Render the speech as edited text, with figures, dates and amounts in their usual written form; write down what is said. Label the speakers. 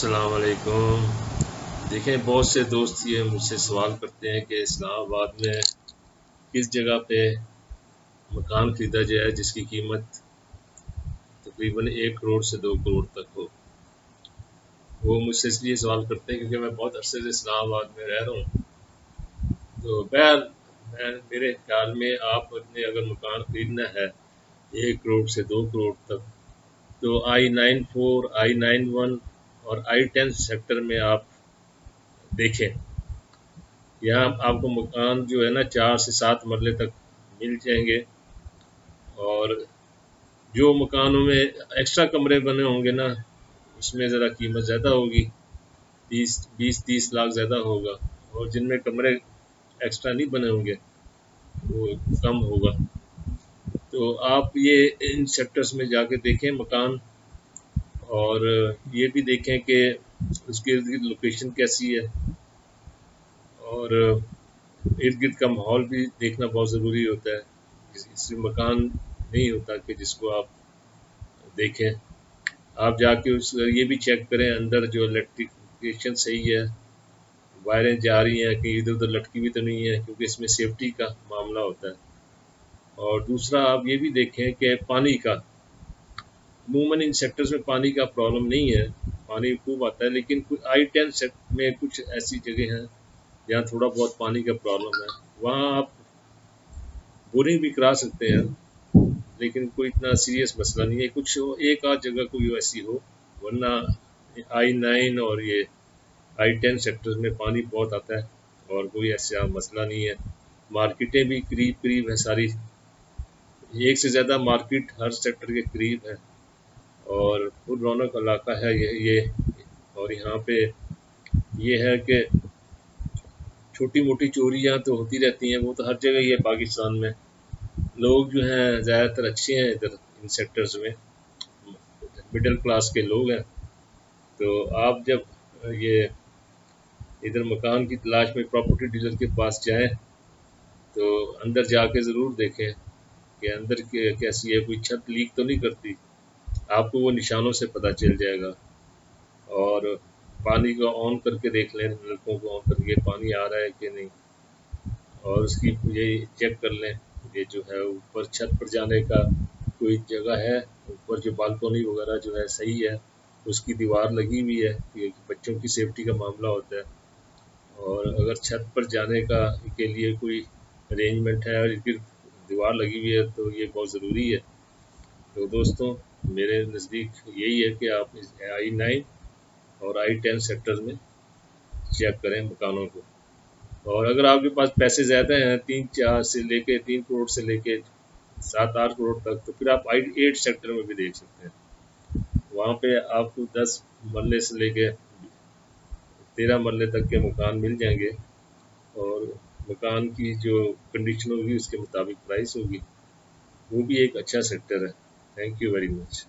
Speaker 1: अस्सलाम वालेकुम। देखें, बहुत से दोस्त ये मुझसे सवाल करते हैं कि इस्लामाबाद में किस जगह पे मकान खरीदा जाए जिसकी कीमत तकरीबन 1 करोड़ से 2 करोड़ तक हो। वो मुझसे इसलिए सवाल करते हैं क्योंकि मैं बहुत अरसे से इस्लामाबाद में रह रहा हूँ। तो मेरे ख्याल में आपने अगर मकान खरीदना है 1 करोड़ से 2 करोड़ तक, तो I-94, I-91 और I-10 सेक्टर में आप देखें। यहाँ आपको मकान जो है ना 4 से 7 मरले तक मिल जाएंगे, और जो मकानों में एक्स्ट्रा कमरे बने होंगे ना उसमें ज़रा कीमत ज़्यादा होगी, 20-30 लाख ज़्यादा होगा, और जिनमें कमरे एक्स्ट्रा नहीं बने होंगे वो कम होगा। तो आप ये इन सेक्टर्स में जाके देखें मकान, और ये भी देखें कि उसके इर्द गिर्द लोकेशन कैसी है, और इर्द गिर्द का माहौल भी देखना बहुत ज़रूरी होता है। इससे मकान नहीं होता कि जिसको आप देखें, आप जाके ये भी चेक करें अंदर जो इलेक्ट्रिफिकेशन सही है, वायरें जा रही हैं कि इधर उधर लटकी भी तो नहीं है, क्योंकि इसमें सेफ्टी का मामला होता है। और दूसरा आप ये भी देखें कि पानी का, अमूमन इन सेक्टर्स में पानी का प्रॉब्लम नहीं है, पानी खूब आता है, लेकिन I-10 सेक्टर में कुछ ऐसी जगह हैं जहाँ थोड़ा बहुत पानी का प्रॉब्लम है। वहाँ आप बोरिंग भी करा सकते हैं, लेकिन कोई इतना सीरियस मसला नहीं है। कुछ एक आध जगह कोई वैसी हो, वरना I-9 और ये I-10 सेक्टर्स में पानी बहुत आता है और कोई ऐसा मसला नहीं है। मार्केटें भी करीब करीब है सारी, एक से ज़्यादा मार्केट हर सेक्टर के करीब है, और खुद रौनक इलाका है ये। और यहाँ पे ये है कि छोटी मोटी चोरियाँ तो होती रहती हैं, वो तो हर जगह ही है पाकिस्तान में। लोग जो हैं ज़्यादातर अच्छे हैं इधर इन सेक्टर्स में, मिडिल क्लास के लोग हैं। तो आप जब ये इधर मकान की तलाश में प्रॉपर्टी डीलर के पास जाएं तो अंदर जाके ज़रूर देखें कि अंदर कैसी है, कोई छत लीक तो नहीं करती, आपको वो निशानों से पता चल जाएगा। और पानी को ऑन करके देख लें, नलकों को ऑन करके पानी आ रहा है कि नहीं, और उसकी ये चेक कर लें ये जो है ऊपर छत पर जाने का कोई जगह है, ऊपर जो बालकोनी वगैरह जो है सही है, उसकी दीवार लगी हुई है, क्योंकि बच्चों की सेफ्टी का मामला होता है। और अगर छत पर जाने का के लिए कोई अरेंजमेंट है और फिर दीवार लगी हुई है तो ये बहुत ज़रूरी है। तो दोस्तों, मेरे नज़दीक यही है कि आप इस I-9 और I-10 सेक्टर में चेक करें मकानों को। और अगर आपके पास पैसे ज़्यादा हैं, 3 करोड़ से लेके 7-8 करोड़ तक, तो फिर आप I-8 सेक्टर में भी देख सकते हैं। वहाँ पे आपको 10 मरले से लेके 13 मरले तक के मकान मिल जाएंगे, और मकान की जो कंडीशन होगी उसके मुताबिक प्राइस होगी। वो भी एक अच्छा सेक्टर है। Thank you very much.